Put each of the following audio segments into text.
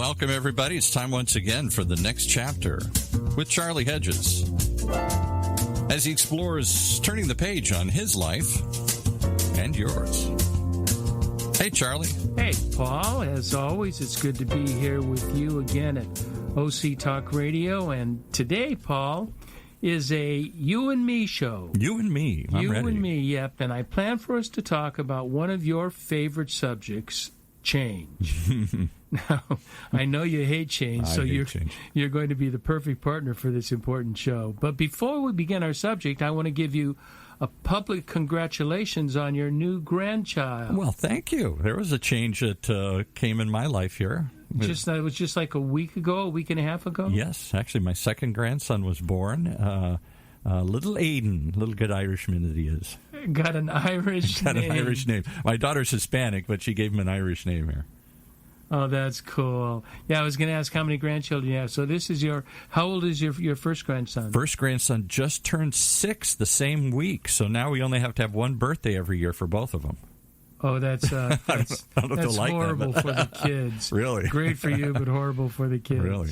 welcome everybody. It's time once again for the next chapter with Charlie Hedges as he explores turning the page on his life and yours. Hey, Charlie. Hey, Paul. As always, it's good to be here with you again at OC Talk Radio. And today, Paul, is a you and me show. You and me. I'm ready. You and me, yep. And I plan for us to talk about one of your favorite subjects, change. Now, I know you hate change, so you're going to be the perfect partner for this important show. But before we begin our subject, I want to give you a public congratulations on your new grandchild. Well, thank you. There was a change that came in my life here. It was just like a week and a half ago? Yes. Actually, my second grandson was born. Little Aiden, little good Irishman that he is. Got an Irish name. An Irish name. My daughter's Hispanic, but she gave him an Irish name here. Oh, that's cool. Yeah, I was going to ask how many grandchildren you have. So this is how old is your first grandson? First grandson just turned 6 the same week. So now we only have to have one birthday every year for both of them. Oh, that's horrible for the kids. Really? Great for you, but horrible for the kids. Really?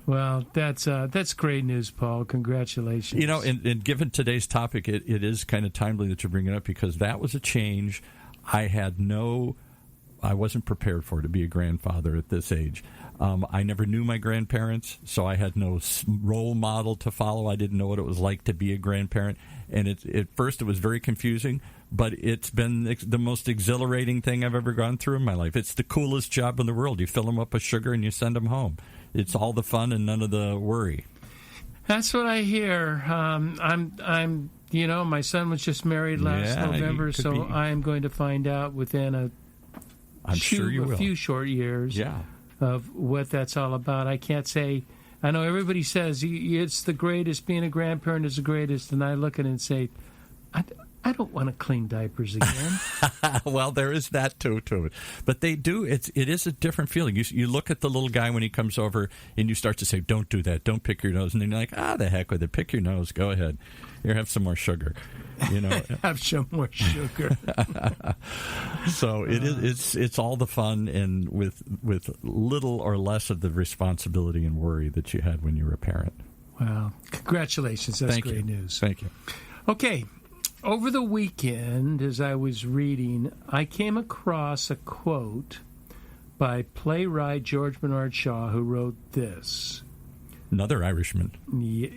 Well, that's great news, Paul. Congratulations. You know, and given today's topic, it is kind of timely that you bring it up because that was a change I wasn't prepared for, to be a grandfather at this age. I never knew my grandparents, so I had no role model to follow. I didn't know what it was like to be a grandparent. And at first it was very confusing, but it's been the most exhilarating thing I've ever gone through in my life. It's the coolest job in the world. You fill them up with sugar and you send them home. It's all the fun and none of the worry. That's what I hear. My son was just married last November, so I am going to find out within a few short years of what that's all about. I can't say. I know everybody says it's the greatest. Being a grandparent is the greatest, and I look at it and say, I don't want to clean diapers again. Well, there is that too to it, but they do. It is a different feeling. You look at the little guy when he comes over, and you start to say, "Don't do that. Don't pick your nose," and then you're like, the heck with it. Pick your nose. Go ahead. Here, have some more sugar. You know, have some more sugar. So it's all the fun and with little or less of the responsibility and worry that you had when you were a parent. Wow! Congratulations. That's great news. Thank you. Okay. Over the weekend, as I was reading, I came across a quote by playwright George Bernard Shaw, who wrote this. Another Irishman.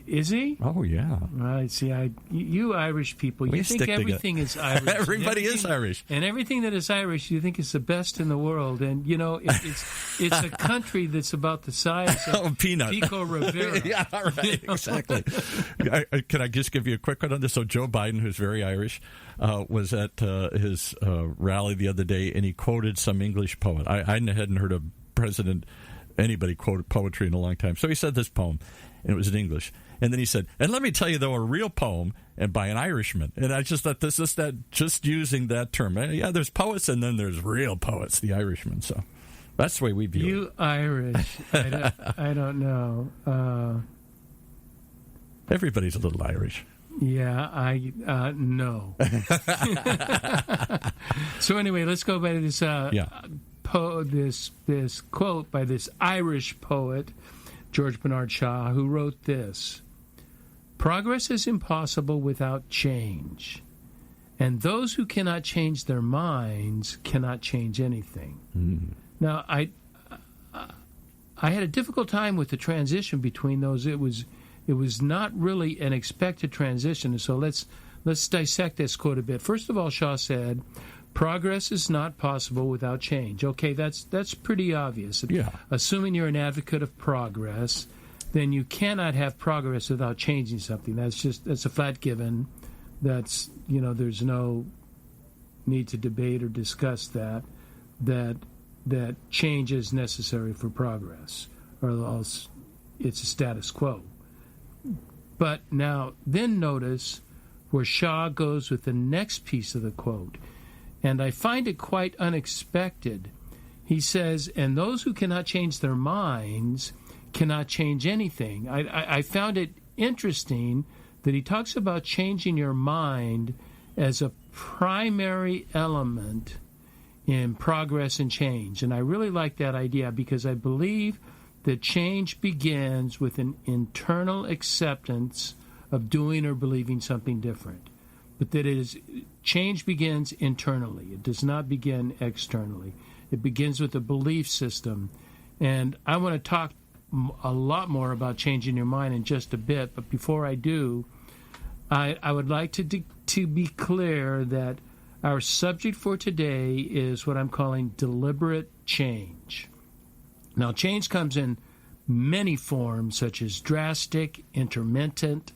Is he? Oh, yeah. Right. See, you Irish people, you think everything is Irish. Everybody is Irish. And everything that is Irish, you think is the best in the world. And, it's a country that's about the size of Pico Rivera. Yeah, right, exactly. Can I just give you a quick one on this? So Joe Biden, who's very Irish, was at his rally the other day, and he quoted some English poet. I hadn't heard of anybody quoted poetry in a long time. So he said this poem, and it was in English. And then he said, and let me tell you, though, a real poem and by an Irishman. And I just thought just using that term. Yeah, there's poets, and then there's real poets, the Irishmen. So that's the way we view it. You Irish. I don't know. Everybody's a little Irish. Yeah, no. So anyway, let's go back to this this quote by this Irish poet, George Bernard Shaw, who wrote this: "Progress is impossible without change, and those who cannot change their minds cannot change anything." Now, I had a difficult time with the transition between those. It was not really an expected transition, so let's dissect this quote a bit. First of all, Shaw said, progress is not possible without change. Okay, that's pretty obvious. Yeah. Assuming you're an advocate of progress, then you cannot have progress without changing something. That's a flat given. There's no need to debate or discuss that change is necessary for progress, or else it's a status quo. But now, then notice where Shaw goes with the next piece of the quote. And I find it quite unexpected. He says, and those who cannot change their minds cannot change anything. I found it interesting that he talks about changing your mind as a primary element in progress and change. And I really like that idea because I believe that change begins with an internal acceptance of doing or believing something different. But that change begins internally. It does not begin externally. It begins with a belief system. And I want to talk a lot more about changing your mind in just a bit. But before I do, I would like to be clear that our subject for today is what I'm calling deliberate change. Now, change comes in many forms, such as drastic, intermittent,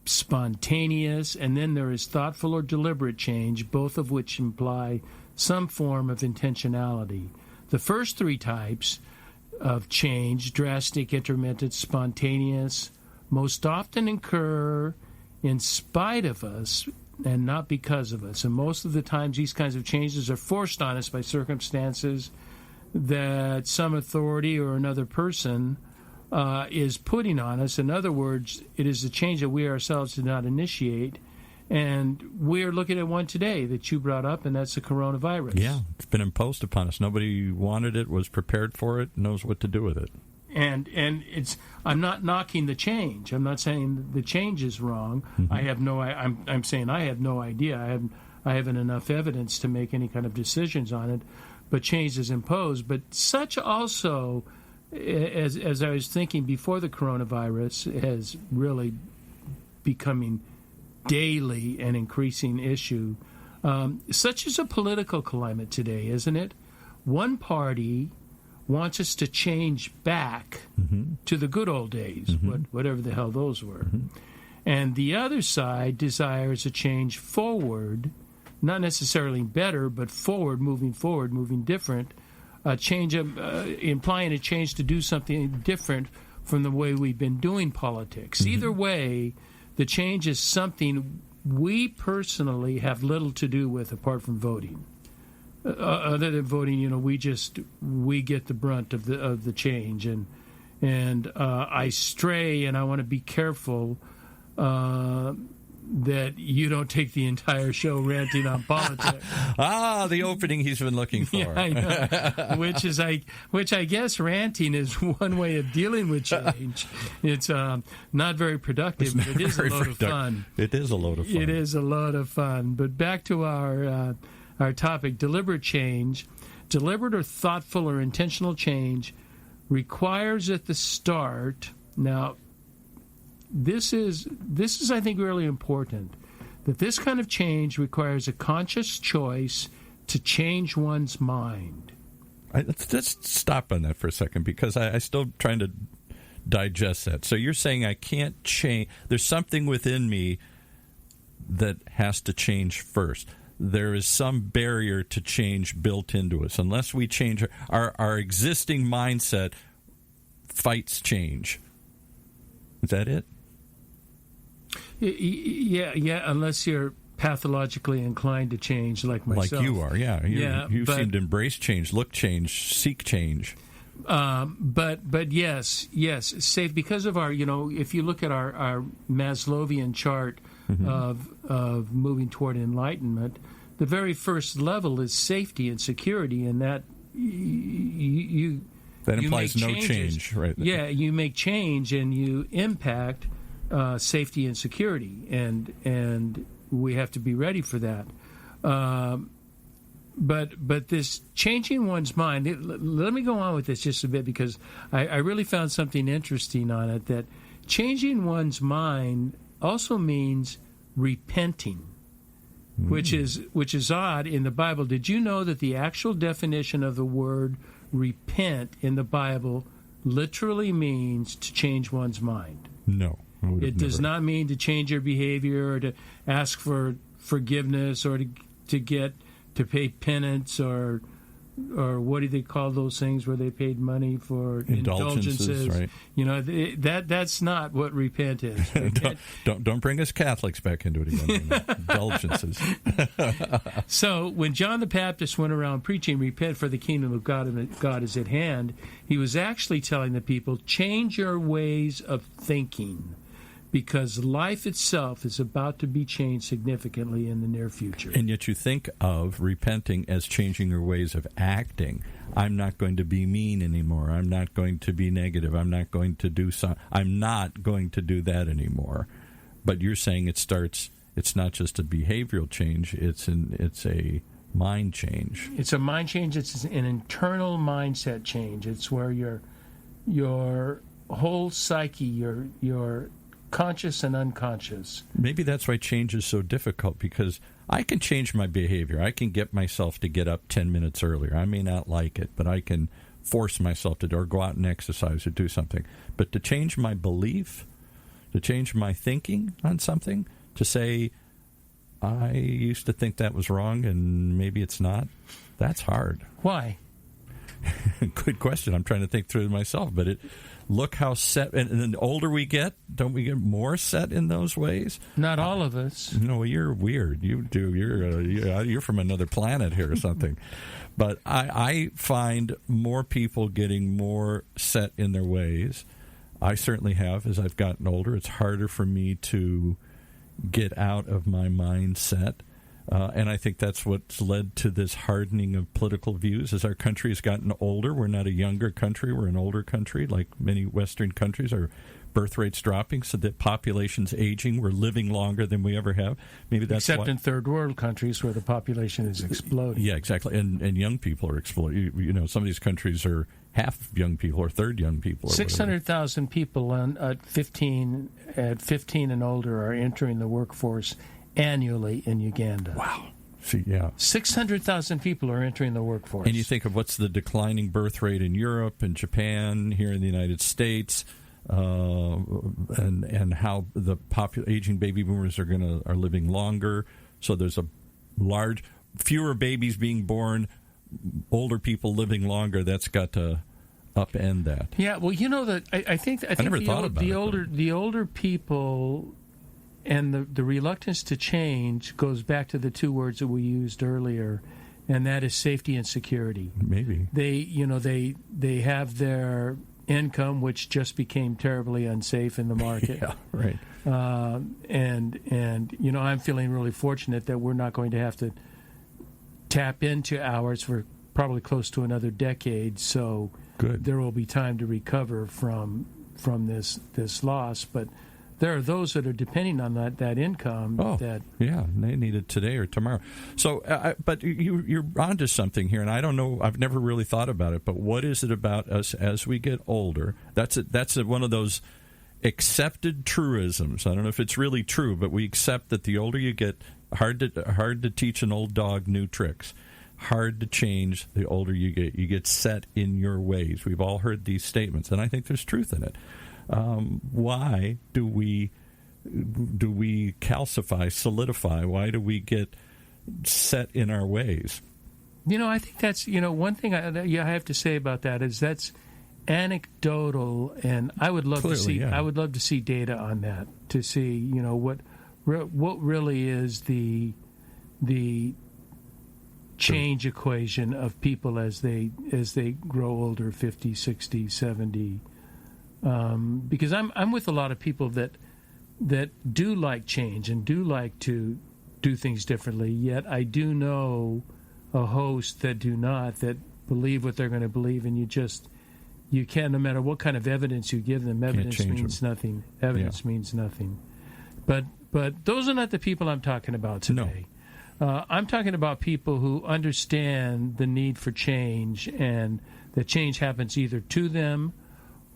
spontaneous, and then there is thoughtful or deliberate change, both of which imply some form of intentionality. The first three types of change, drastic, intermittent, spontaneous, most often occur in spite of us and not because of us. And most of the times these kinds of changes are forced on us by circumstances that some authority or another person is putting on us. In other words, it is a change that we ourselves did not initiate. And we are looking at one today that you brought up, and that's the coronavirus. Yeah, it's been imposed upon us. Nobody wanted it, was prepared for it, knows what to do with it. And it's. I'm not knocking the change. I'm not saying the change is wrong. Mm-hmm. I'm saying I have no idea. I haven't enough evidence to make any kind of decisions on it. But change is imposed. But such also, as I was thinking before the coronavirus, has really becoming daily an increasing issue. Such is a political climate today, isn't it? One party wants us to change back to the good old days, whatever the hell those were. And the other side desires a change forward, not necessarily better, but forward, moving different, a change implying a change to do something different from the way we've been doing politics. Either way, the change is something we personally have little to do with apart from voting. Other than voting, we get the brunt of the change, and I stray, and I want to be careful that you don't take the entire show ranting on politics. The opening he's been looking for. Yeah, I know. which I guess ranting is one way of dealing with change. It's not very productive, but it is a load of fun. It is a load of fun. It is a load of fun. But back to our topic, deliberate change. Deliberate or thoughtful or intentional change requires at the start. Now, this is I think really important, that this kind of change requires a conscious choice to change one's mind. Let's stop on that for a second, because I'm still trying to digest that. So you're saying I can't change. There's something within me that has to change first. There is some barrier to change built into us. Unless we change our existing mindset, fights change. Is that it? Yeah, unless you're pathologically inclined to change like myself. Like you are, yeah. You seem to embrace change, look change, seek change. But yes, safe because of our, if you look at our Maslowian chart of moving toward enlightenment, the very first level is safety and security, and that that implies no change, right? Yeah, you make change and you impact safety and security, and we have to be ready for that. But this changing one's mind, let me go on with this just a bit, because I really found something interesting on it, that changing one's mind also means repenting, which is odd in the Bible. Did you know that the actual definition of the word repent in the Bible literally means to change one's mind? No. It does not mean to change your behavior or to ask for forgiveness or to pay penance or what do they call those things where they paid money for indulgences? Right. That's not what repent is. Repent. Don't bring us Catholics back into it again. Indulgences. So when John the Baptist went around preaching, repent for the kingdom of God is at hand, he was actually telling the people, change your ways of thinking. because life itself is about to be changed significantly in the near future. And yet you think of repenting as changing your ways of acting. I'm not going to be mean anymore. I'm not going to be negative. I'm not going to do I'm not going to do that anymore. But you're saying it's not just a behavioral change, it's a mind change. It's a mind change. It's an internal mindset change. It's where your whole psyche, your conscious and unconscious. Maybe that's why change is so difficult, because I can change my behavior. I can get myself to get up 10 minutes earlier. I may not like it, but I can force myself to or go out and exercise or do something. But to change my belief, to change my thinking on something, to say, I used to think that was wrong and maybe it's not, that's hard. Why? Good question. I'm trying to think through it myself, but look how set, and the older we get, don't we get more set in those ways? Not all of us. No, you're weird. You do. You're from another planet here or something. But I find more people getting more set in their ways. I certainly have as I've gotten older. It's harder for me to get out of my mindset. And I think that's what's led to this hardening of political views. As our country has gotten older, we're not a younger country, we're an older country. Like many Western countries, our birth rate's dropping, so the population's aging. We're living longer than we ever have. Maybe that's except in third world countries where the population is exploding. Yeah, exactly. And young people are exploding. You know, some of these countries are half young people or third young people. 600,000 people at 15 and older are entering the workforce annually in Uganda. Wow. See, yeah. 600,000 people are entering the workforce. And you think of what's the declining birth rate in Europe and Japan, here in the United States, and how the aging baby boomers are living longer. So there's fewer babies being born, older people living longer. That's got to upend that. Yeah, well, you know that I think never thought about the older people. And the reluctance to change goes back to the two words that we used earlier, and that is safety and security. Maybe they have their income, which just became terribly unsafe in the market. Yeah, right. And I'm feeling really fortunate that we're not going to have to tap into ours for probably close to another decade. So good. There will be time to recover from this loss, but. There are those that are depending on that income. Yeah, they need it today or tomorrow. So, but you're onto something here, and I don't know. I've never really thought about it. But what is it about us as we get older? That's one of those accepted truisms. I don't know if it's really true, but we accept that the older you get, hard to teach an old dog new tricks. Hard to change the older you get. You get set in your ways. We've all heard these statements, and I think there's truth in it. Why do we calcify, solidify? Why do we get set in our ways? I think that's, one thing I have to say about that is that's anecdotal, and I would love to see. Yeah. I would love to see data on that to see, what really is the change equation of people as they grow older, 50, 60, 70. Because I'm with a lot of people that do like change and do like to do things differently, yet I do know a host that do not, that believe what they're going to believe, and you can't, no matter what kind of evidence you give them, evidence means nothing. Evidence means nothing. But those are not the people I'm talking about today. No. I'm talking about people who understand the need for change, and that change happens either to them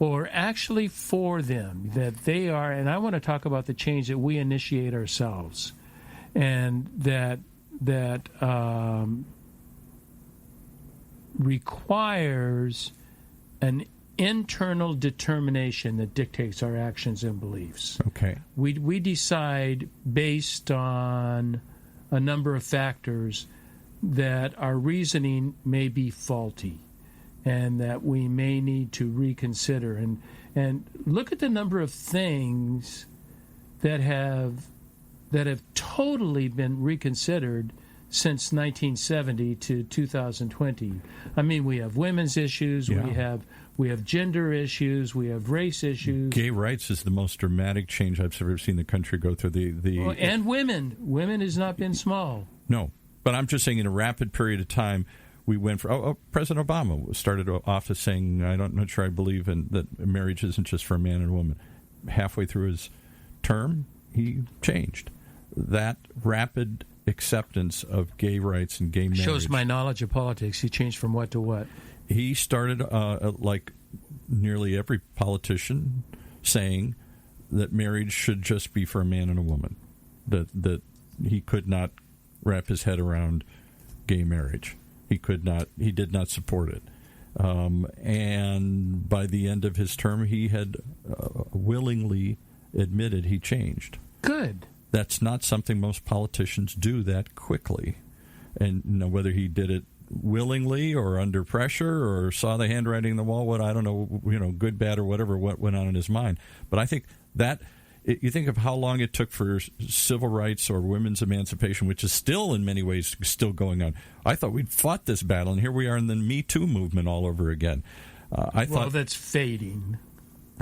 or actually for them, that they are, and I want to talk about the change that we initiate ourselves, and that requires an internal determination that dictates our actions and beliefs. Okay. We decide based on a number of factors that our reasoning may be faulty, and that we may need to reconsider and look at the number of things that have totally been reconsidered since 1970 to 2020. I mean, we have women's issues, we have We have gender issues. We have race issues. Gay rights is the most dramatic change I've ever seen the country go through. And women. Women has not been small. No. But I'm just saying in a rapid period of time, we went for... President Obama started off as saying, I'm not sure I believe in that marriage isn't just for a man and a woman. Halfway through his term, he changed. That rapid acceptance of gay rights and gay marriage... Shows my knowledge of politics. He changed from what to what? He started, like nearly every politician, saying that marriage should just be for a man and a woman. That he could not wrap his head around gay marriage. He did not support it. And by the end of his term, he had willingly admitted he changed. Good. That's not something most politicians do that quickly. And whether he did it willingly or under pressure or saw the handwriting on the wall, I don't know, good, bad, or whatever, what went on in his mind. But I think that, you think of how long it took for civil rights or women's emancipation, which is still in many ways still going on. I thought we'd fought this battle, and here we are in the Me Too movement all over again. I thought that's fading.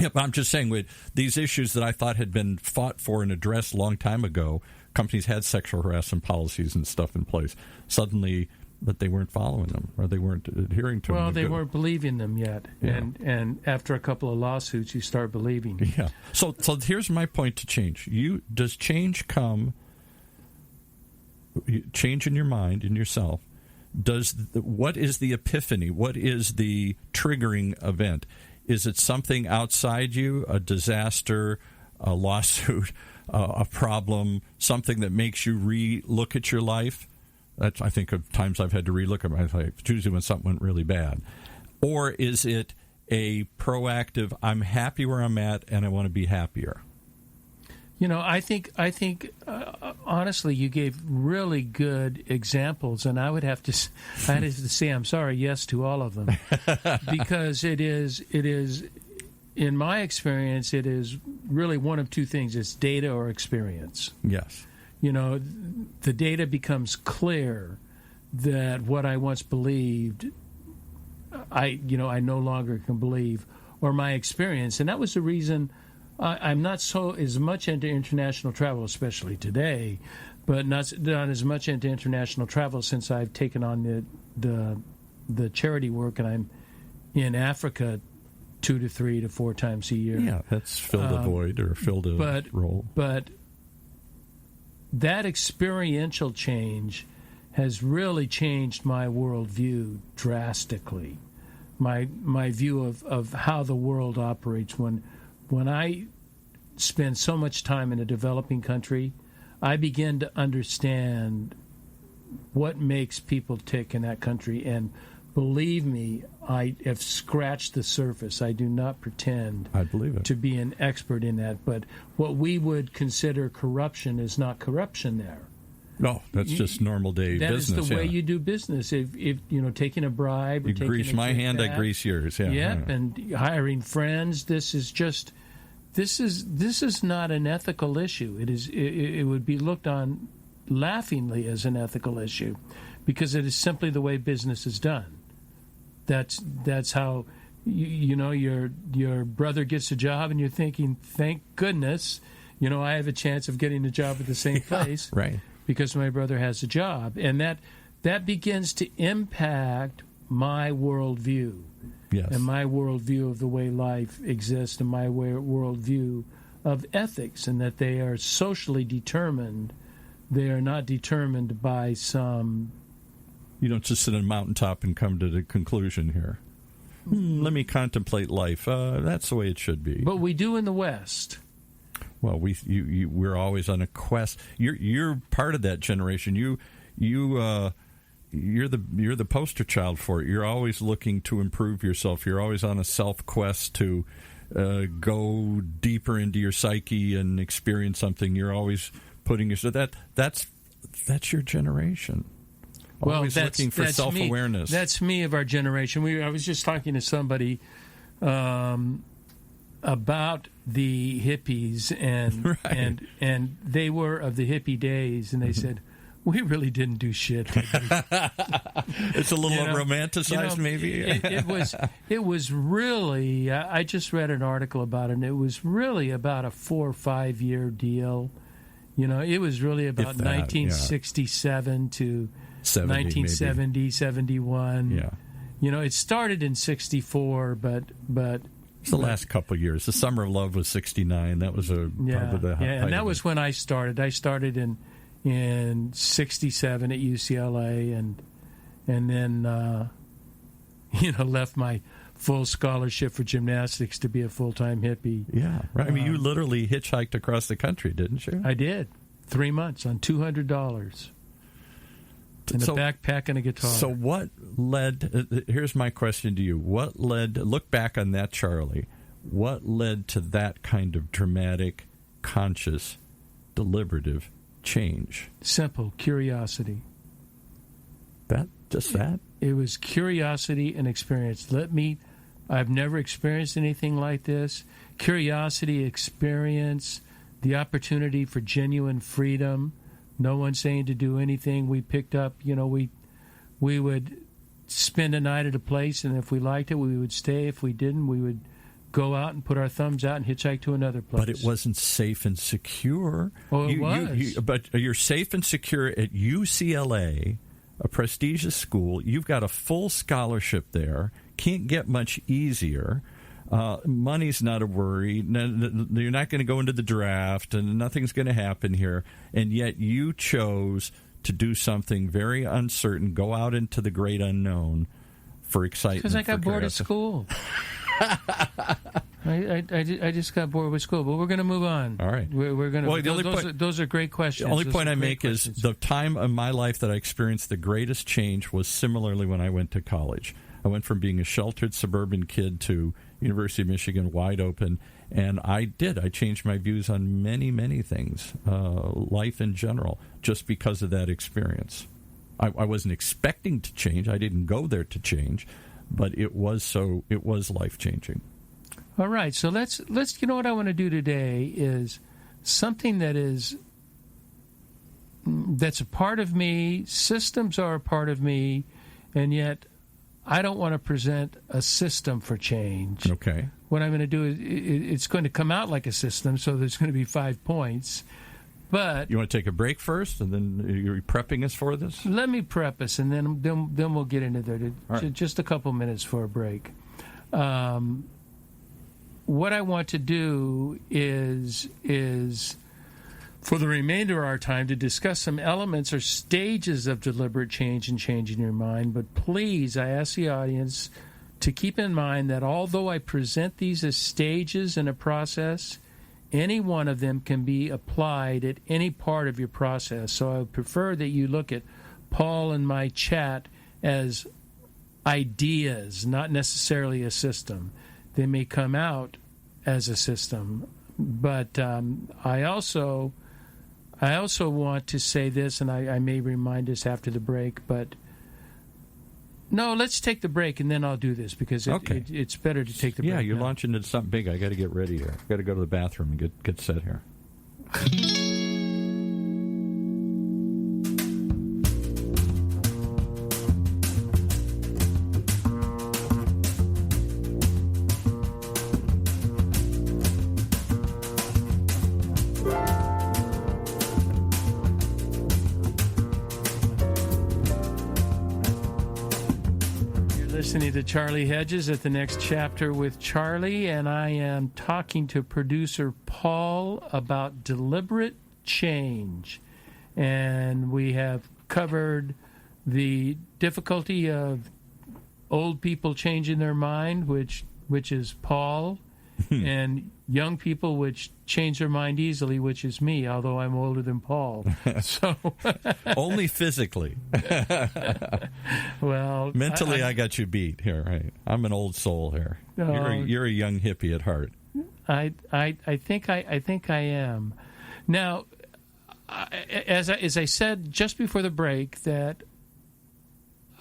Yeah, but I'm just saying, with these issues that I thought had been fought for and addressed a long time ago, companies had sexual harassment policies and stuff in place. Suddenly, but they weren't following them, or they weren't adhering to them. Well, they weren't believing them yet. Yeah. And after a couple of lawsuits, you start believing. Yeah. So here's my point to change. Does change come, change in your mind, in yourself, what is the epiphany? What is the triggering event? Is it something outside you, a disaster, a lawsuit, a problem, something that makes you re-look at your life? I think of times I've had to relook at my life. It's usually when something went really bad. Or is it a proactive, I'm happy where I'm at and I want to be happier? I think honestly, you gave really good examples, and I would have to say I'm sorry, yes to all of them, because it is, in my experience, it is really one of two things: it's data or experience. Yes. The data becomes clear that what I once believed, I no longer can believe, or my experience, and that was the reason. I'm not so as much into international travel, especially today, but not as much into international travel since I've taken on the charity work, and I'm in Africa 2 to 3 to 4 times a year. Yeah, that's filled a void or filled a role. But that experiential change has really changed my worldview drastically. My view of how the world operates. When I spend so much time in a developing country, I begin to understand what makes people tick in that country. And believe me, I have scratched the surface. I do not pretend to be an expert in that. But what we would consider corruption is not corruption there. No, that's just normal day business. That is the way you do business. If taking a bribe, or you grease my hand, I grease yours. Yeah, yep, and hiring friends. This is not an ethical issue. It would be looked on laughingly as an ethical issue, because it is simply the way business is done. That's how your brother gets a job, and you're thinking, thank goodness, I have a chance of getting a job at the same place, right? Because my brother has a job, and that begins to impact my worldview. Yes. And my worldview of the way life exists, and my worldview of ethics, and that they are socially determined. They are not determined by some... You don't just sit on a mountaintop and come to the conclusion here. Let me contemplate life. That's the way it should be. But we do in the West. Well, we're always on a quest. You're part of that generation. You're the poster child for it. You're always looking to improve yourself. You're always on a self quest to go deeper into your psyche and experience something. You're always putting yourself. That's your generation. Always looking for self-awareness. That's me of our generation. I was just talking to somebody about the hippies, and right. and they were of the hippie days, and they said, we really didn't do shit. It's a little romanticized, maybe. It was really. I just read an article about it, and it was really about a 4 or 5 year deal. It was really about 1967 to 1970, maybe. 71. Yeah. It started in 64, but it's the last couple of years. The Summer of Love was 69. That was probably the height and that was it. when I started. I started in 67 at UCLA, and then left my full scholarship for gymnastics to be a full-time hippie. Yeah, right. I mean, you literally hitchhiked across the country, didn't you? I did. 3 months on $200 in a backpack and a guitar. So what led, here's my question to you. What led, look back on that, Charlie, what led to that kind of dramatic, conscious, deliberative change? Simple, curiosity. Just that? It was curiosity and experience. I've never experienced anything like this. Curiosity, experience, the opportunity for genuine freedom, no one saying to do anything. We picked up, we would spend a night at a place, and if we liked it, we would stay. If we didn't, we would go out and put our thumbs out and hitchhike to another place. But it wasn't safe and secure. Oh, it was. But you're safe and secure at UCLA, a prestigious school. You've got a full scholarship there. Can't get much easier. Money's not a worry. You're not going to go into the draft, and nothing's going to happen here. And yet you chose to do something very uncertain, go out into the great unknown for excitement. Because I got bored of school. I just got bored with school, but we're going to move on. All right. We're going to. Those are great questions. The only point I make is the time of my life that I experienced the greatest change was similarly when I went to college. I went from being a sheltered suburban kid to University of Michigan, wide open, and I changed my views on many, many things, life in general, just because of that experience. I wasn't expecting to change. I didn't go there to change, but it was life-changing. All right, so let's what I want to do today is something that's a part of me. Systems are a part of me, and yet I don't want to present a system for change. Okay. What I'm going to do is it's going to come out like a system, so there's going to be 5 points. But you want to take a break first, and then you're prepping us for this? Let me prep us, and then we'll get into there. Right. Just a couple minutes for a break. What I want to do is for the remainder of our time to discuss some elements or stages of deliberate change and changing your mind. But please, I ask the audience to keep in mind that although I present these as stages in a process, any one of them can be applied at any part of your process. So I would prefer that you look at Paul and my chat as ideas, not necessarily a system. They may come out as a system. But I also want to say this, and I may remind us after the break, but no, let's take the break, and then I'll do this, because it's better to take the break. Yeah, you're now. launching into something big. I got to get ready here. I got to go to the bathroom and get set here. Listening to Charlie Hedges at The Next Chapter with Charlie, and I am talking to producer Paul about deliberate change. And we have covered the difficulty of old people changing their mind, which is Paul, and young people which change their mind easily, which is me, although I'm older than Paul. So only physically. Well, mentally, I got you beat here. Right? I'm an old soul here. You're a young hippie at heart. I think I am. Now, as I said just before the break, that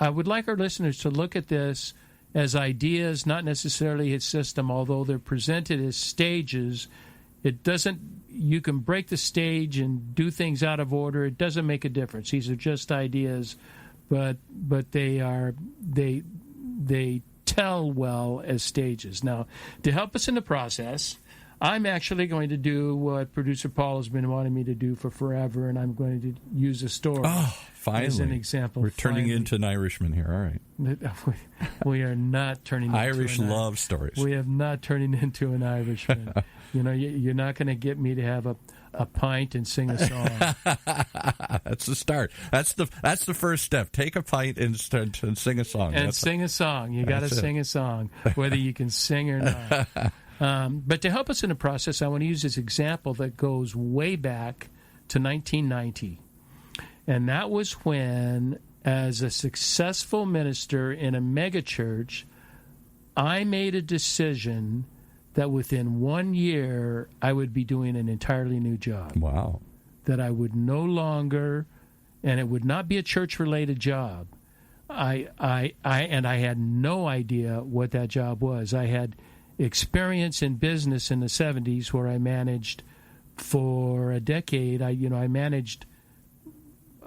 I would like our listeners to look at this as ideas, not necessarily a system, although they're presented as stages It doesn't. You can break the stage and do things out of order. It doesn't make a difference. These are just ideas, but they tell well as stages. Now, to help us in the process, I'm actually going to do what producer Paul has been wanting me to do for forever, and I'm going to use a story as an example. We're turning into an Irishman here. All right. We are not turning into Irish love stories. We have not turning into an Irishman. You're not going to get me to have a pint and sing a song. That's the start. That's the first step. Take a pint and sing a song. Sing a song. You got to sing a song, whether you can sing or not. But to help us in the process, I want to use this example that goes way back to 1990. And that was when, as a successful minister in a megachurch, I made a decision that within 1 year I would be doing an entirely new job. Wow. That I would no longer, and it would not be a church-related job. I had no idea what that job was. I had experience in business in the 70s where I managed for a decade. I managed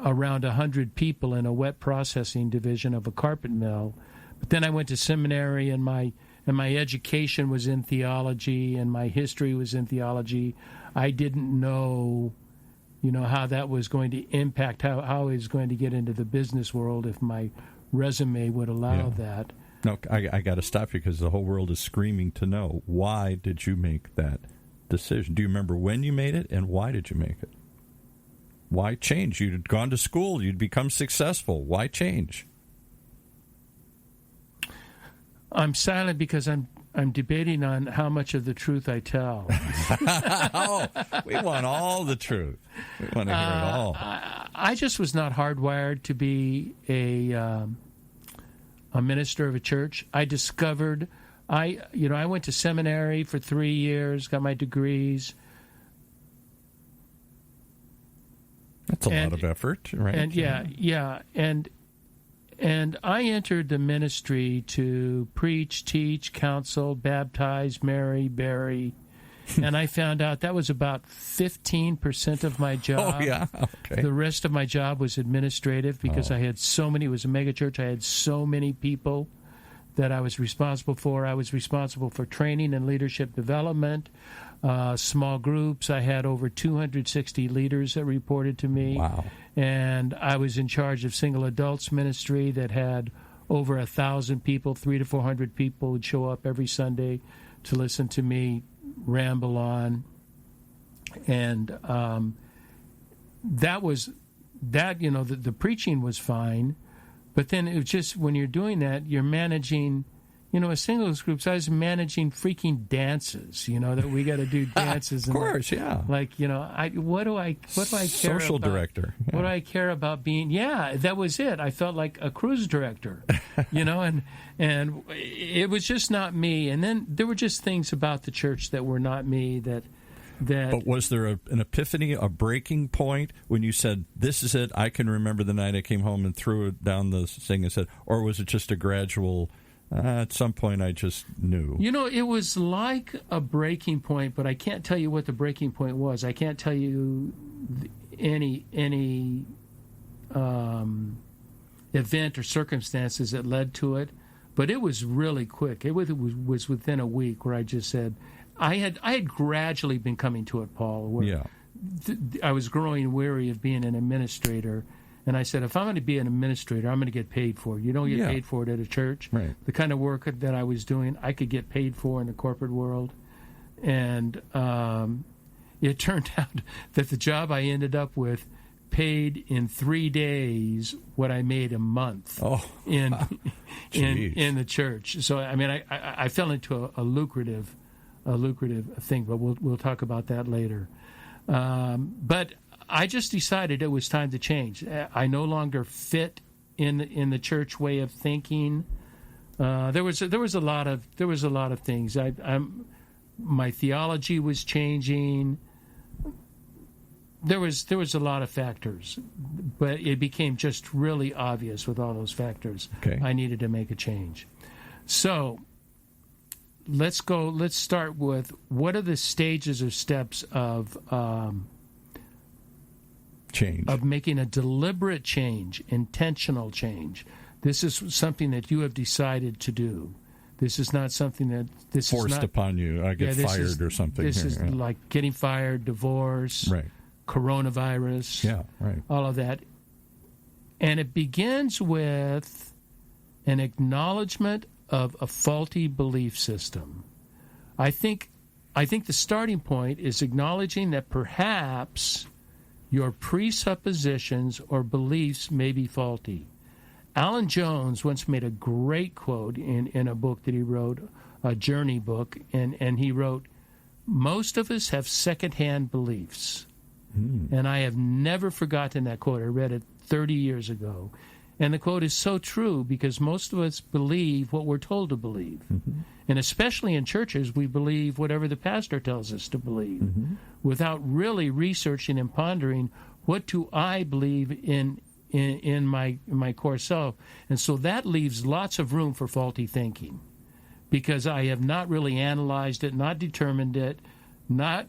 around 100 people in a wet processing division of a carpet mill. But then I went to seminary, and my education was in theology, and my history was in theology. I didn't know, how that was going to impact, how I was going to get into the business world if my resume would allow that. No, I got to stop you because the whole world is screaming to know. Why did you make that decision? Do you remember when you made it, and why did you make it? Why change? You'd gone to school. You'd become successful. Why change? I'm silent because I'm debating on how much of the truth I tell. We want all the truth. We want to hear it all. I just was not hardwired to be a minister of a church. I discovered I went to seminary for 3 years, got my degrees. That's a lot of effort, right? And and I entered the ministry to preach, teach, counsel, baptize, marry, bury, and I found out that was about 15% of my job. Oh, yeah? Okay. The rest of my job was administrative because I had so many. It was a mega church. I had so many people that I was responsible for. I was responsible for training and leadership development, small groups. I had over 260 leaders that reported to me. Wow. And I was in charge of single adults ministry that had over 1,000 people, 300 to 400 people would show up every Sunday to listen to me ramble on. And that was, the preaching was fine. But then it was just, when you're doing that, you're managing, a singles groups. I was managing freaking dances, that we got to do dances. Of course, yeah. Like, what do I care Social about? Director. Yeah. What do I care about being? Yeah, that was it. I felt like a cruise director, and it was just not me. And then there were just things about the church that were not me that. But was there an epiphany, a breaking point when you said, this is it, I can remember the night I came home and threw it down the thing and said, or was it just a gradual, at some point I just knew? It was like a breaking point, but I can't tell you what the breaking point was. I can't tell you any event or circumstances that led to it, but it was really quick. It was within a week where I just said, I had gradually been coming to it, Paul, where I was growing weary of being an administrator. And I said, if I'm going to be an administrator, I'm going to get paid for it. You don't get paid for it at a church. Right. The kind of work that I was doing, I could get paid for in the corporate world. And it turned out that the job I ended up with paid in 3 days what I made a month in the church. So, I mean, I fell into a lucrative thing, but we'll talk about that later. But I just decided it was time to change. I no longer fit in the church way of thinking. There was a lot of things. My theology was changing. There was a lot of factors, but it became just really obvious with all those factors. Okay. I needed to make a change. So let's start with what are the stages or steps of change, of making a deliberate change, intentional change. This is something that you have decided to do. This is not something that forced upon you. I get fired or something. This is like getting fired, divorce, right. Coronavirus, all of that. And it begins with an acknowledgement of a faulty belief system. I think the starting point is acknowledging that perhaps your presuppositions or beliefs may be faulty. Alan Jones once made a great quote in a book that he wrote, a journey book, and he wrote, "Most of us have secondhand beliefs." And I have never forgotten that quote. I read it 30 years ago. And the quote is so true because most of us believe what we're told to believe. And especially in churches, we believe whatever the pastor tells us to believe without really researching and pondering, what do I believe in my core self? And so that leaves lots of room for faulty thinking because I have not really analyzed it, not determined it, not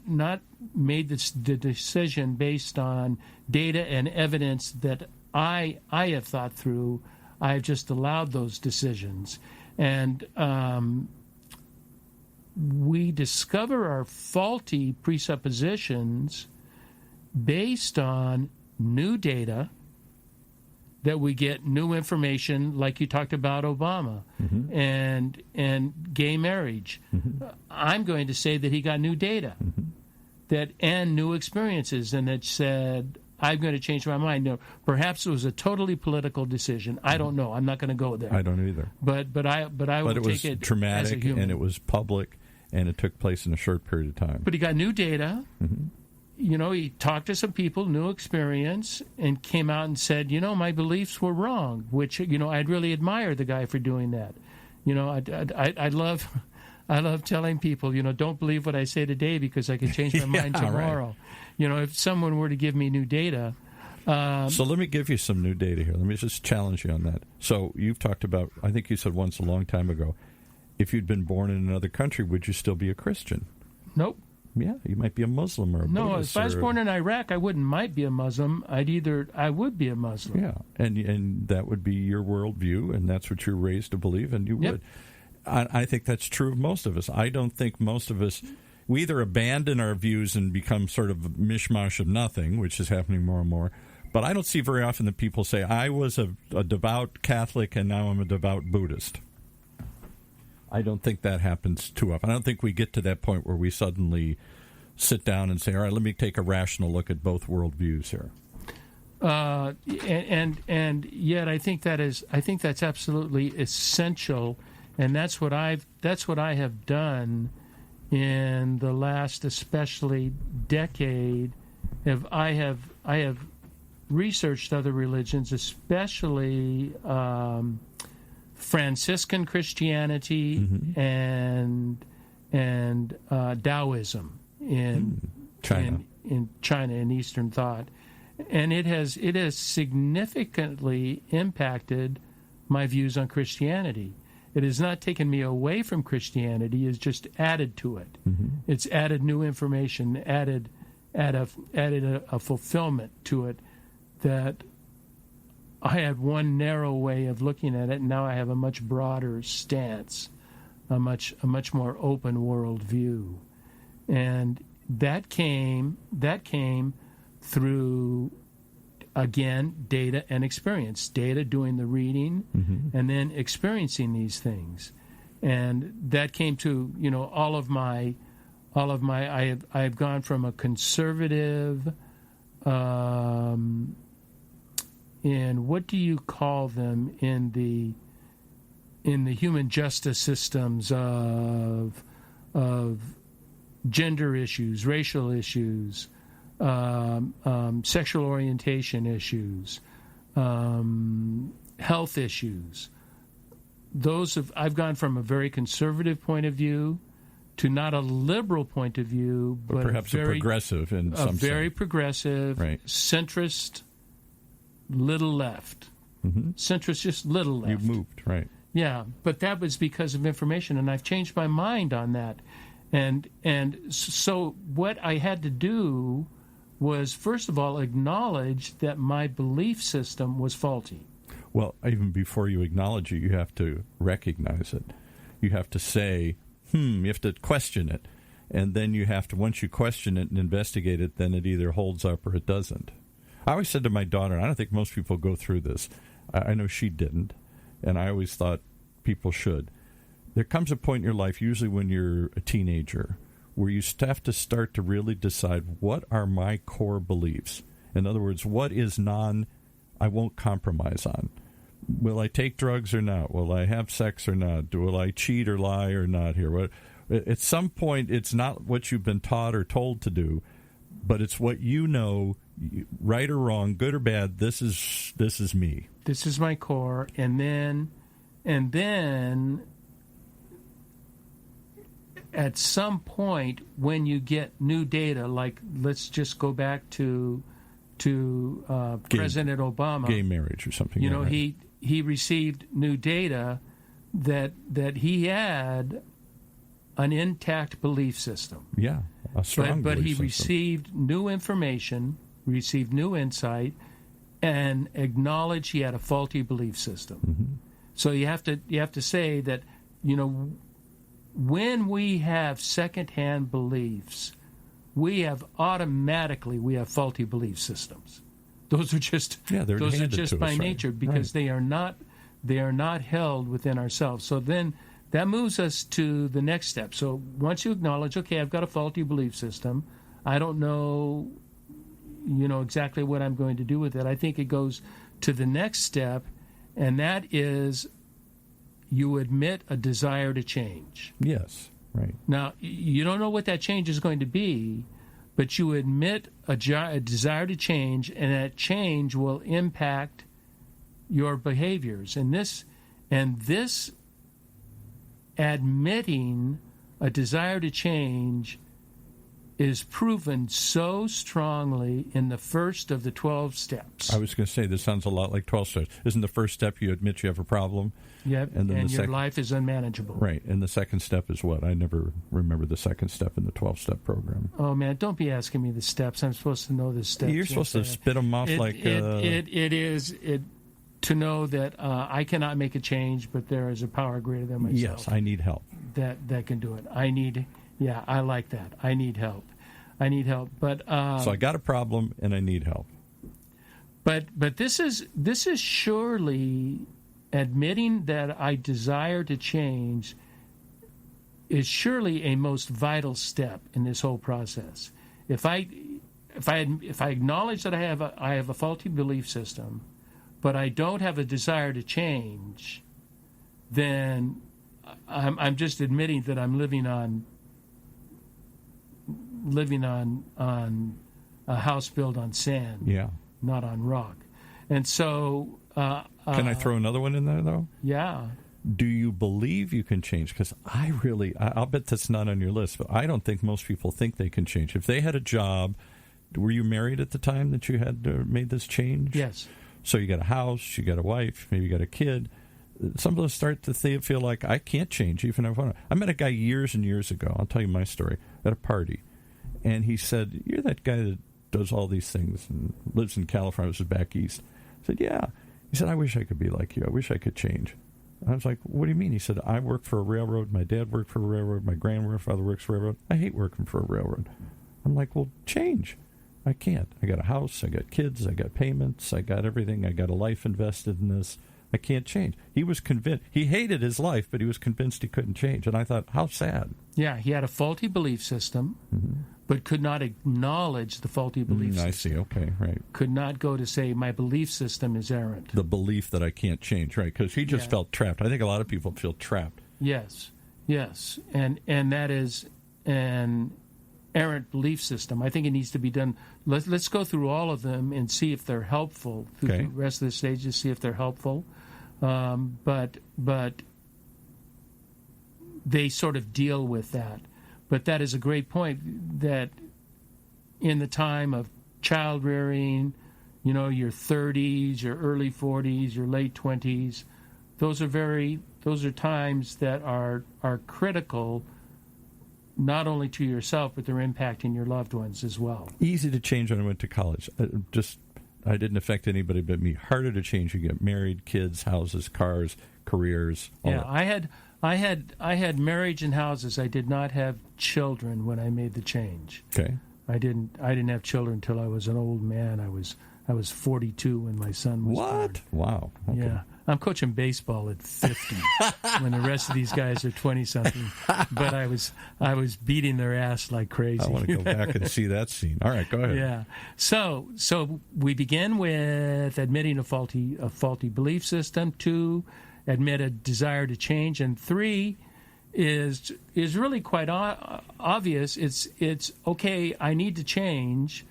made the decision based on data and evidence that I have thought through. I've just allowed those decisions. And we discover our faulty presuppositions based on new data, that we get new information, like you talked about Obama and gay marriage. I'm going to say that he got new data and new experiences, and it said, I'm going to change my mind. No, perhaps it was a totally political decision. I don't know. I'm not going to go there. I don't either. But I will take it dramatic, as a human. And it was public, and it took place in a short period of time. But he got new data. He talked to some people, new experience, and came out and said, my beliefs were wrong, which, I'd really admire the guy for doing that. I love telling people, don't believe what I say today because I can change my mind tomorrow. Right. If someone were to give me new data. So let me give you some new data here. Let me just challenge you on that. So you've talked about, I think you said once a long time ago, if you'd been born in another country, would you still be a Christian? Nope. Yeah, you might be a Muslim or a No, Buddhist. if I was born in Iraq, I might be a Muslim. I would be a Muslim. Yeah, and that would be your worldview, and that's what you're raised to believe, and you would. I think that's true of most of us. I don't think most of us, we either abandon our views and become sort of a mishmash of nothing, which is happening more and more, but I don't see very often that people say, I was a devout Catholic and now I'm a devout Buddhist. I don't think that happens too often. I don't think we get to that point where we suddenly sit down and say, all right, let me take a rational look at both worldviews here. And yet I think that's absolutely essential, and that's what I have done in the last especially decade. I have researched other religions, especially Franciscan Christianity and Taoism in China, in Eastern thought, and it has significantly impacted my views on Christianity. It has not taken me away from Christianity; it's just added to it. It's added new information, added a fulfillment to it that I had one narrow way of looking at it, and now I have a much broader stance, a much more open world view. And that came through, again, data and experience. Data, doing the reading, and then experiencing these things. And that came to, all of my I have gone from a conservative, and what do you call them in the human justice systems of gender issues, racial issues, sexual orientation issues, health issues. I've gone from a very conservative point of view to not a liberal point of view, but perhaps a progressive in some sense. A very progressive, centrist, little left. Centrist, just little left. You've moved, right. Yeah, but that was because of information, and I've changed my mind on that. And so what I had to do was, first of all, acknowledge that my belief system was faulty. Well, even before you acknowledge it, you have to recognize it. You have to say, you have to question it. And then you have to, once you question it and investigate it, then it either holds up or it doesn't. I always said to my daughter, and I don't think most people go through this, I know she didn't, and I always thought people should. There comes a point in your life, usually when you're a teenager, where you have to start to really decide, what are my core beliefs? In other words, what is I won't compromise on? Will I take drugs or not? Will I have sex or not? Will I cheat or lie or not here? At some point, it's not what you've been taught or told to do, but it's what you know, right or wrong, good or bad. This is me. This is my core, and then at some point when you get new data, like let's just go back to President Obama, gay marriage or something. You know, right. He received new data that he had an intact belief system. Yeah, a strong but belief he system. received new information, received new insight, and acknowledged he had a faulty belief system. Mm-hmm. So you have to say that, you know, when we have secondhand beliefs, we have faulty belief systems. Those are just by nature, because they are not held within ourselves. So then that moves us to the next step. So once you acknowledge, okay, I've got a faulty belief system, I don't know, exactly what I'm going to do with it. I think it goes to the next step, and that is you admit a desire to change. Yes, right. Now, you don't know what that change is going to be, but you admit a desire to change, and that change will impact your behaviors. And this admitting a desire to change is proven so strongly in the first of the 12 steps. I was going to say, this sounds a lot like 12 steps. Isn't the first step you admit you have a problem? Yep, and your life is unmanageable. Right, and the second step is what? I never remember the second step in the 12-step program. Oh, man, don't be asking me the steps. I'm supposed to know the steps. You're supposed to spit them off like... It is to know that I cannot make a change, but there is a power greater than myself. Yes, I need help. That can do it. I like that. I need help. But so I got a problem and I need help. But this is surely admitting that I desire to change is surely a most vital step in this whole process. If I acknowledge that I have a faulty belief system, but I don't have a desire to change, then I'm just admitting that I'm living on a house built on sand, not on rock. And so... can I throw another one in there, though? Yeah. Do you believe you can change? Because I'll bet that's not on your list, but I don't think most people think they can change. If they had a job, were you married at the time that you had made this change? Yes. So you got a house, you got a wife, maybe you got a kid. Some of us start to feel like, I can't change even if I want to. I met a guy years and years ago, I'll tell you my story, at a party. And he said, "You're that guy that does all these things and lives in California." This is back east. I said, "Yeah." He said, "I wish I could be like you. I wish I could change." I was like, "What do you mean?" He said, "I work for a railroad. My dad worked for a railroad. My grandfather works for a railroad. I hate working for a railroad." I'm like, "Well, change." I can't. I got a house. I got kids. I got payments. I got everything. I got a life invested in this. I can't change. He was convinced. He hated his life, but he was convinced he couldn't change. And I thought, how sad. Yeah, he had a faulty belief system, but could not acknowledge the faulty belief system. I see. Okay, right. Could not go to say, my belief system is errant. The belief that I can't change, right? Because he just felt trapped. I think a lot of people feel trapped. Yes. And that is an errant belief system. I think it needs to be done. Let's go through all of them and see if they're helpful through the rest of the stages, see if they're helpful. But they sort of deal with that. But that is a great point, that in the time of child rearing, your 30s, your early 40s, your late 20s, those are times that are critical, not only to yourself, but they're impacting your loved ones as well. Easy to change when I went to college. I didn't affect anybody but me. Harder to change. You get married, kids, houses, cars, careers. Yeah, I had marriage and houses. I did not have children when I made the change. Okay. I didn't have children until I was an old man. I was 42 when my son was born. What? Wow. Okay. Yeah. I'm coaching baseball at 50 when the rest of these guys are 20-something. But I was beating their ass like crazy. I want to go back and see that scene. All right, go ahead. Yeah. So we begin with admitting a faulty belief system. 2, admit a desire to change. And 3 is really quite obvious. It's okay, I need to change.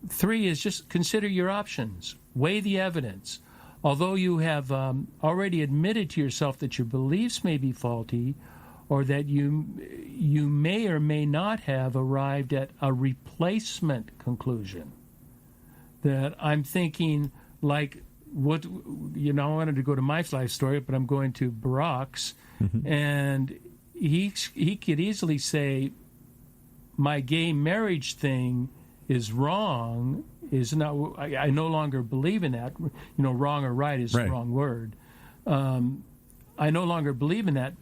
3 is just consider your options. Weigh the evidence. Although you have already admitted to yourself that your beliefs may be faulty, or that you may or may not have arrived at a replacement conclusion. That I'm thinking, like, I wanted to go to my life story, but I'm going to Barack's, and he could easily say, my gay marriage thing is wrong. I no longer believe in that. Wrong or right is the wrong word. I no longer believe in that,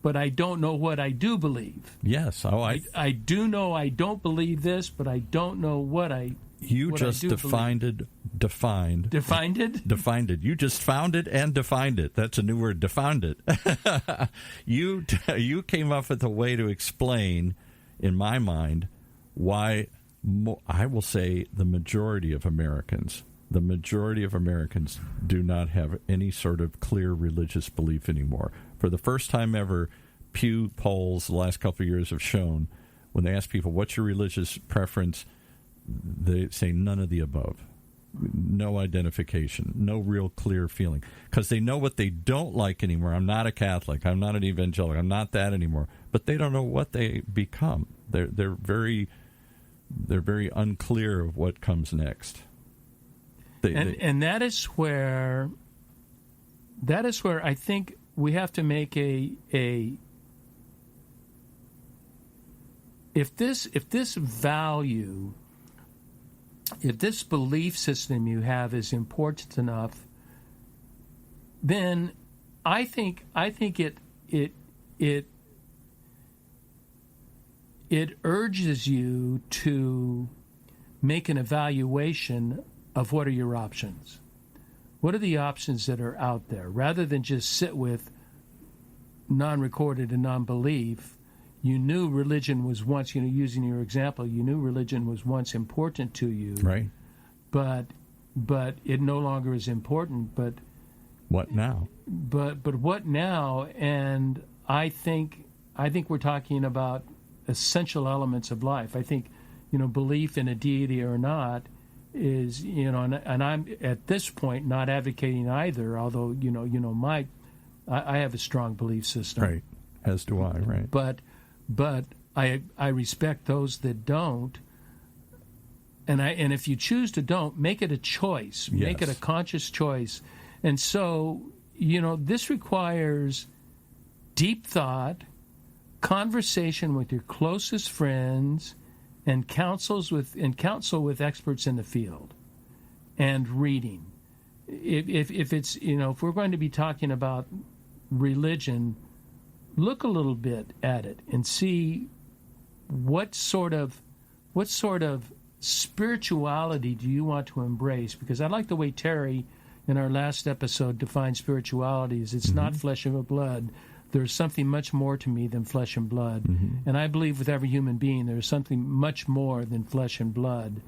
but I don't know what I do believe. Yes. I do know I don't believe this, but I don't know what I. You what just I do defined it. Defined it? Defined it. You just found it and defined it. That's a new word. Defined it. You came up with a way to explain, in my mind, why. I will say the majority of Americans do not have any sort of clear religious belief anymore. For the first time ever, Pew polls the last couple of years have shown, when they ask people, what's your religious preference, they say none of the above. No identification, no real clear feeling. Because they know what they don't like anymore. I'm not a Catholic. I'm not an evangelical. I'm not that anymore. But they don't know what they become. They're very unclear of what comes next. And that is where I think we have to make if this value, if this belief system you have is important enough, then I think it urges you to make an evaluation of what are your options. What are the options that are out there? Rather than just sit with non-recorded and non-belief, you knew religion was once, using your example, you knew religion was once important to you. Right. But it no longer is important. But what now? But what now? And I think we're talking about essential elements of life. I think, belief in a deity or not is, and I'm at this point not advocating either, although, I have a strong belief system. Right. As do I, right. But I respect those that don't. And if you choose to don't, make it a choice. Yes. Make it a conscious choice. And so, this requires deep thought, conversation with your closest friends, and counsel with experts in the field, and reading. If it's if we're going to be talking about religion, look a little bit at it and see what sort of spirituality do you want to embrace? Because I like the way Terry in our last episode defined spirituality as it's not flesh and blood. There's something much more to me than flesh and blood. And I believe with every human being there's something much more than flesh and blood.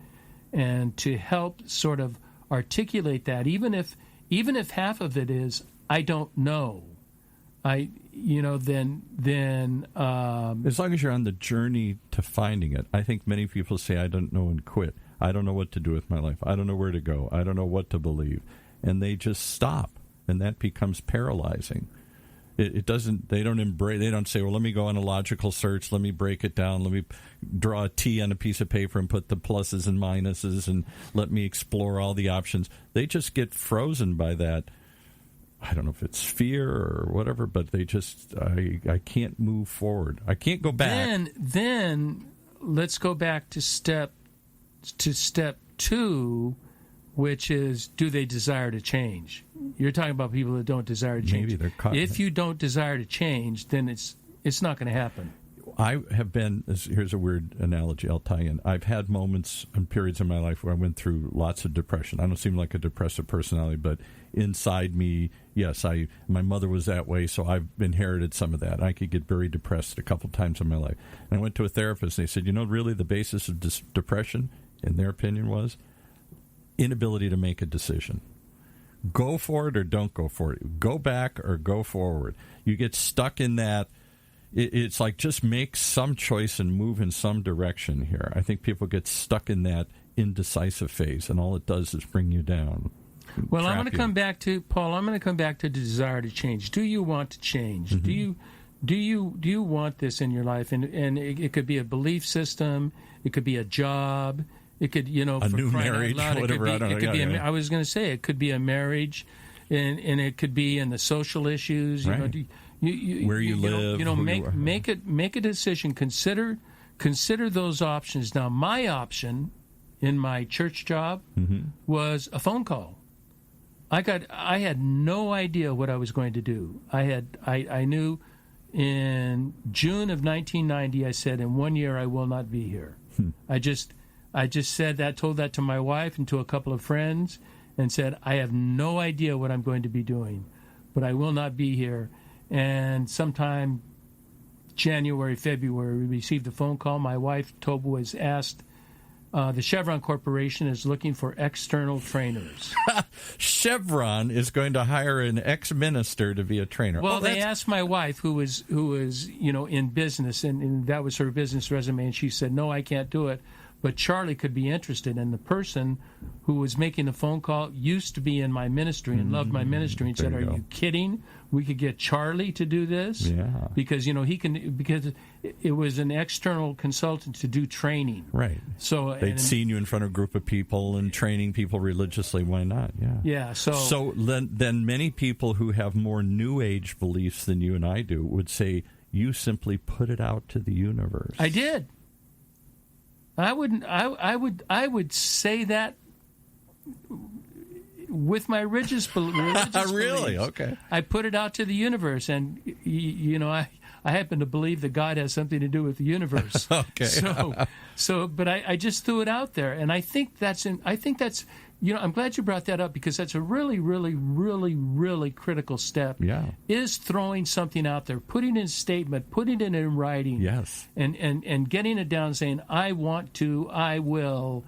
And to help sort of articulate that, even if half of it is I don't know, then as long as you're on the journey to finding it. I think many people say I don't know and quit. I don't know what to do with my life. I don't know where to go. I don't know what to believe. And they just stop, and that becomes paralyzing. They don't embrace. They don't say, well, let me go on a logical search. Let me break it down. Let me draw a T on a piece of paper and put the pluses and minuses, and let me explore all the options. They just get frozen by that I don't know if it's fear or whatever, but they just, I can't move forward. I can't go back. Then let's go back to step 2, which is, do they desire to change? You're talking about people that don't desire to change. Maybe they're caught. If you don't desire to change, then it's not going to happen. I have been, here's a weird analogy I'll tie in. I've had moments and periods in my life where I went through lots of depression. I don't seem like a depressive personality, but inside me, yes, my mother was that way, so I've inherited some of that. I could get very depressed a couple times in my life. And I went to a therapist, and they said, really the basis of depression, in their opinion, was inability to make a decision. Go for it or don't go for it. Go back or go forward. You get stuck in that. It's like, just make some choice and move in some direction here. I think people get stuck in that indecisive phase, and all it does is bring you down. Well, I'm going to come back to, Paul, I'm going to come back to the desire to change. Do you want to change? Mm-hmm. Do you want this in your life? And it could be a belief system. It could be a job. It could, a new marriage, whatever. I was going to say, it could be a marriage, and it could be in the social issues. Right. Where you live, make a decision. Consider those options. Now, my option in my church job was a phone call. I had no idea what I was going to do. I knew in June of 1990. I said, in 1 year I will not be here. I just said that, told that to my wife and to a couple of friends, and said, I have no idea what I'm going to be doing, but I will not be here. And sometime January, February, we received a phone call. My wife, Toba, was asked, the Chevron Corporation is looking for external trainers. Chevron is going to hire an ex-minister to be a trainer. Well, they asked my wife, who was in business, and that was her business resume, and she said, no, I can't do it. But Charlie could be interested. And the person who was making the phone call used to be in my ministry and loved my ministry, and said, are you kidding? We could get Charlie to do this? Yeah. Because, because it was an external consultant to do training. Right. So they'd seen you in front of a group of people and training people religiously. Why not? Yeah. Yeah. So then many people who have more New Age beliefs than you and I do would say, you simply put it out to the universe. I did. I would say that with my religious beliefs. Really? Okay. I put it out to the universe, and I happen to believe that God has something to do with the universe. Okay. But I just threw it out there, and I think that's I'm glad you brought that up, because that's a really, really, really, really critical step. Yeah. Is throwing something out there, putting in a statement, putting it in writing. Yes. And getting it down, saying, I want to, I will.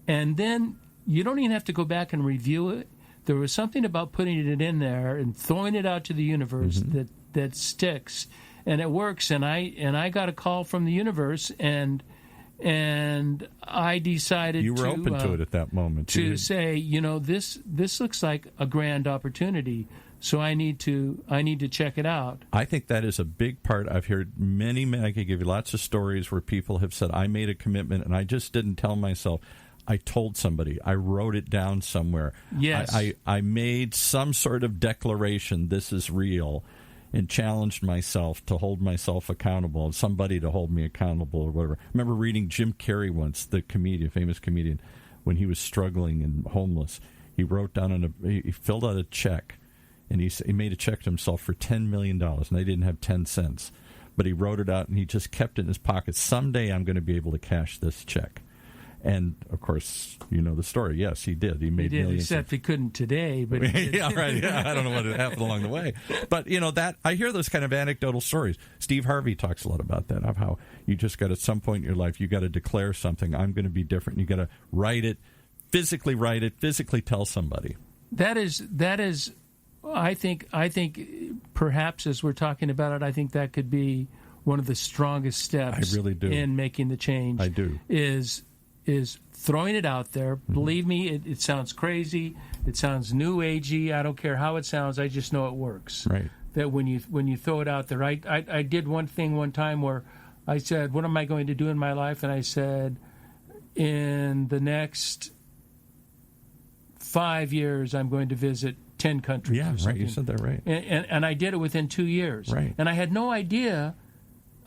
And then you don't even have to go back and review it. There was something about putting it in there and throwing it out to the universe that sticks, and it works. And I got a call from the universe, and I decided you were open to it at that moment to say, this looks like a grand opportunity, so I need to check it out. I think that is a big part. I've heard many. I could give you lots of stories where people have said, I made a commitment and I just didn't tell myself. I told somebody. I wrote it down somewhere. Yes. I made some sort of declaration, this is real, and challenged myself to hold myself accountable, and somebody to hold me accountable or whatever. I remember reading Jim Carrey once, the comedian, famous comedian, when he was struggling and homeless. He wrote down he filled out a check, and he made a check to himself for $10 million, and they didn't have 10 cents. But he wrote it out, and he just kept it in his pocket. Someday I'm going to be able to cash this check. And, of course, you know the story. Yes, he did. He made millions. Except he couldn't today. But yeah, right. Yeah, I don't know what happened along the way. But, that I hear those kind of anecdotal stories. Steve Harvey talks a lot about that, of how you just got, at some point in your life, you got to declare something. I'm going to be different. You got to write it, physically tell somebody. That is. I think perhaps as we're talking about it, I think that could be one of the strongest steps. I really do. In making the change. I do. Is throwing it out there. Mm-hmm. Believe me, it sounds crazy. It sounds new agey. I don't care how it sounds. I just know it works. Right. That when you throw it out there, I did one thing one time where I said, "What am I going to do in my life?" And I said, "In the next 5 years, I'm going to visit 10 countries. Yeah, right. You said that right. And I did it within 2 years. Right. And I had no idea.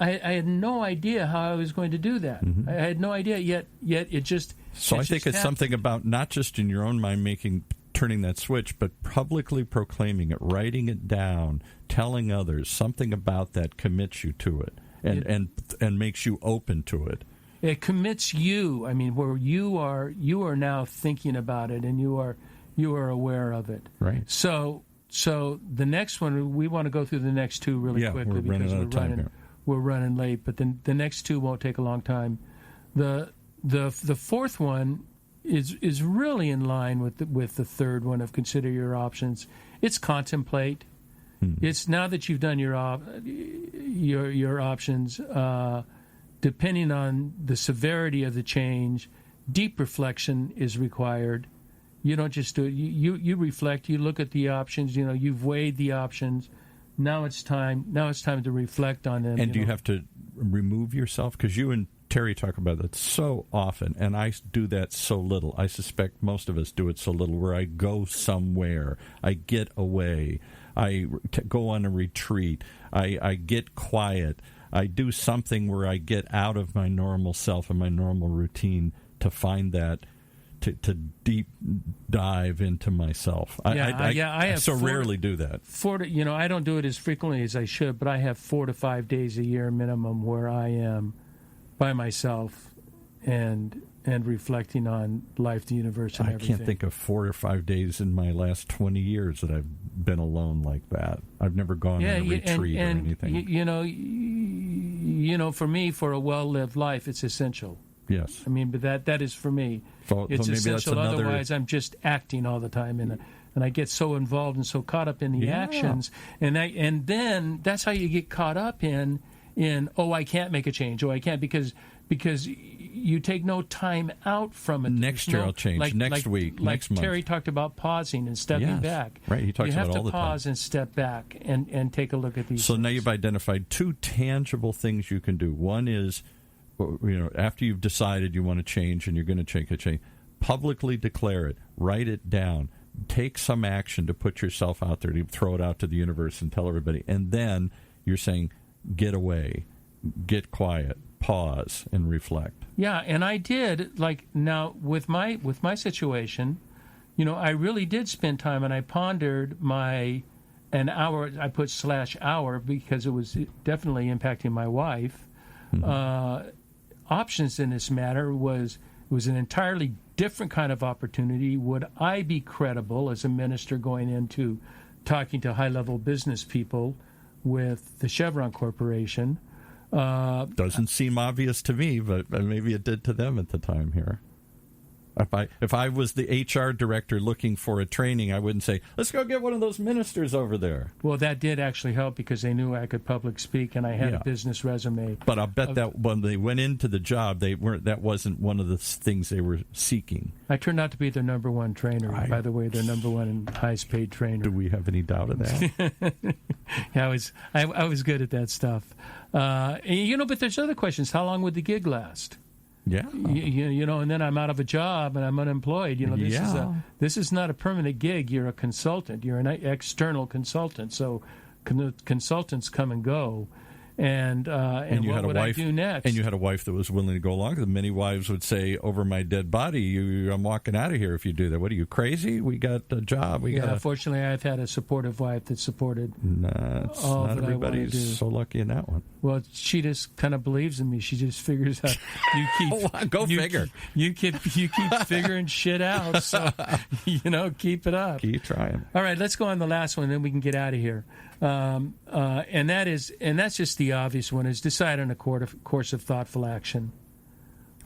I had no idea how I was going to do that. I had no idea. Yet it just. So I think it's happened. something about not just in your own mind turning that switch, but publicly proclaiming it, writing it down, telling others something about that commits you to it, and makes you open to it. It commits you. I mean, where you are now thinking about it, and you are aware of it. Right. So the next one, we want to go through the next two really quickly because we're running late. But then the next two won't take a long time. The fourth one is really in line with the third one of consider your options. It's contemplate. It's now that you've done your options. Depending on the severity of the change, deep reflection is required. You don't just do it. You reflect. You look at the options. You've weighed the options. Now it's time to reflect on them. And do you have to remove yourself? Because you and Terry talk about that so often, and I do that so little. I suspect most of us do it so little, where I go somewhere, I get away, I go on a retreat, I get quiet, I do something where I get out of my normal self and my normal routine to find that, to deep dive into myself. I rarely do that. I don't do it as frequently as I should, but I have 4 to 5 days a year minimum where I am by myself and reflecting on life, the universe, and everything. I can't think of 4 or 5 days in my last 20 years that I've been alone like that. I've never gone on a retreat or anything. For me, for a well-lived life, it's essential. Yes. I mean, but that is for me. It's maybe essential. That's another... Otherwise, I'm just acting all the time, and I get so involved and so caught up in the actions, and then that's how you get caught up in I can't make a change. I can't because you take no time out from it. Next year I'll change. Next week. Next month. Terry talked about pausing and stepping back. Right. He talks about it all the time. You have to pause and step back and take a look at these. So now you've identified 2 tangible things you can do. One is, after you've decided you want to change and you're going to take a change, publicly declare it, write it down, take some action to put yourself out there, to throw it out to the universe and tell everybody. And then you're saying, get away, get quiet, pause, and reflect. Yeah, and I did. Now with my situation, I really did spend time, and I pondered an hour. I put /hour because it was definitely impacting my wife. Options in this matter was an entirely different kind of opportunity. Would I be credible as a minister going into talking to high-level business people with the Chevron Corporation? Doesn't seem obvious to me, but maybe it did to them at the time here. If I was the HR director looking for a training, I wouldn't say, let's go get one of those ministers over there. Well, that did actually help because they knew I could public speak and I had a business resume. But I'll bet that when they went into the job, that wasn't one of the things they were seeking. I turned out to be their number one trainer, by the way, their number one and highest paid trainer. Do we have any doubt of that? Yeah, I was good at that stuff. But there's other questions. How long would the gig last? Yeah, and then I'm out of a job and I'm unemployed. This is not a permanent gig. You're a consultant. You're an external consultant. So consultants come and go. And you what had a would wife, I do next? And you had a wife that was willing to go along. Many wives would say, "Over my dead body, I'm walking out of here if you do that." What are you, crazy? We got a job. Fortunately, I've had a supportive wife that supported. Not everybody's so lucky in that one. Well, she just kind of believes in me. She just figures out you keep figure. You keep figuring shit out. So keep it up. Keep trying. All right, let's go on the last one, then we can get out of here. And that's just the obvious one, is decide on a course of thoughtful action.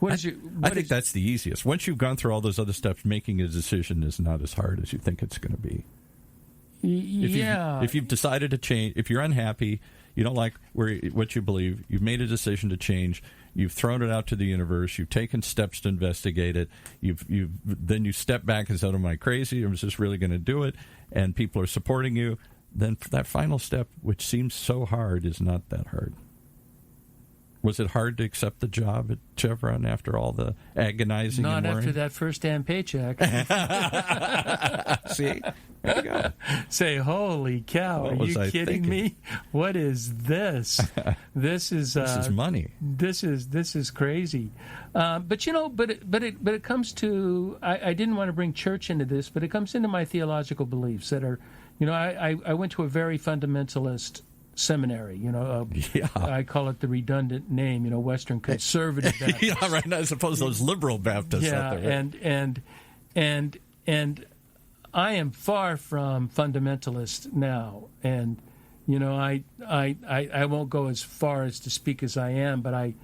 I think that's the easiest. Once you've gone through all those other steps, making a decision is not as hard as you think it's going to be. If you've decided to change, if you're unhappy, you don't like what you believe, you've made a decision to change, you've thrown it out to the universe, you've taken steps to investigate it, then you step back and said, am I crazy? Is this really going to do it? And people are supporting you. Then that final step, which seems so hard, is not that hard. Was it hard to accept the job at Chevron after all the agonizing Not and worrying? after that first damn paycheck. See? There you go. Say, holy cow, What are was you I kidding thinking? me? What is this? This is money. This is crazy. But it comes to, I didn't want to bring church into this, but it comes into my theological beliefs that are, I went to a very fundamentalist seminary, I call it the redundant name, Western Conservative Baptist. Yeah, right. I suppose those liberal Baptists out there. Right? And I am far from fundamentalist now, and I won't go as far as to speak as I am, but I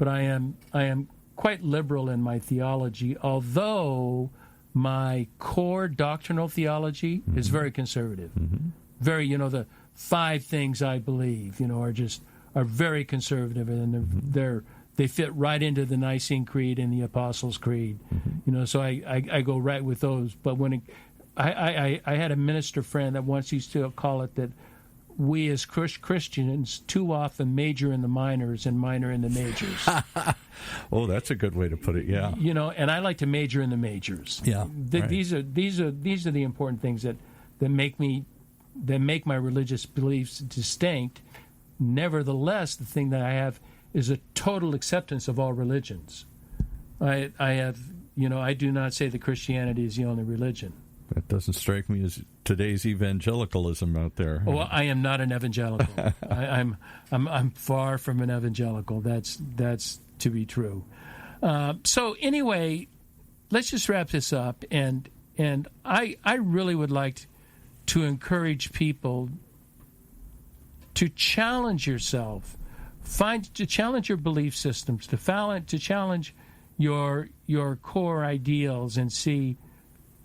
am quite liberal in my theology, although my core doctrinal theology is very conservative. Mm-hmm. Very, the 5 things I believe, are very conservative, and they fit right into the Nicene Creed and the Apostles' Creed. Mm-hmm. So I go right with those. But when I had a minister friend that once used to call it that we as Christians too often major in the minors and minor in the majors. Oh, that's a good way to put it. Yeah. And I like to major in the majors. Yeah. Right. These are the important things that make my religious beliefs distinct. Nevertheless, the thing that I have is a total acceptance of all religions. I do not say that Christianity is the only religion. That doesn't strike me as today's evangelicalism out there. Oh, well, I am not an evangelical. I'm far from an evangelical. That's to be true. So anyway, let's just wrap this up. And I really would like to encourage people to challenge yourself, to challenge your belief systems, to challenge your core ideals, and see,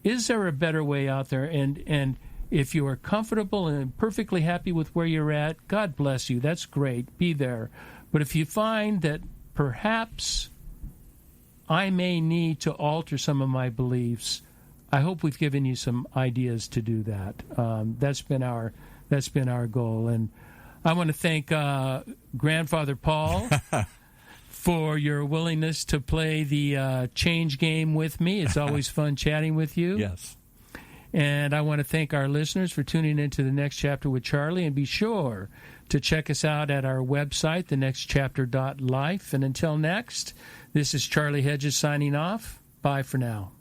is there a better way out there? And if you are comfortable and perfectly happy with where you're at, God bless you. That's great. Be there. But if you find that perhaps I may need to alter some of my beliefs, I hope we've given you some ideas to do that. That's been our goal. And I want to thank Grandfather Paul for your willingness to play the change game with me. It's always fun chatting with you. Yes. And I want to thank our listeners for tuning into The Next Chapter with Charlie. And be sure to check us out at our website, thenextchapter.life. And until next, this is Charlie Hedges signing off. Bye for now.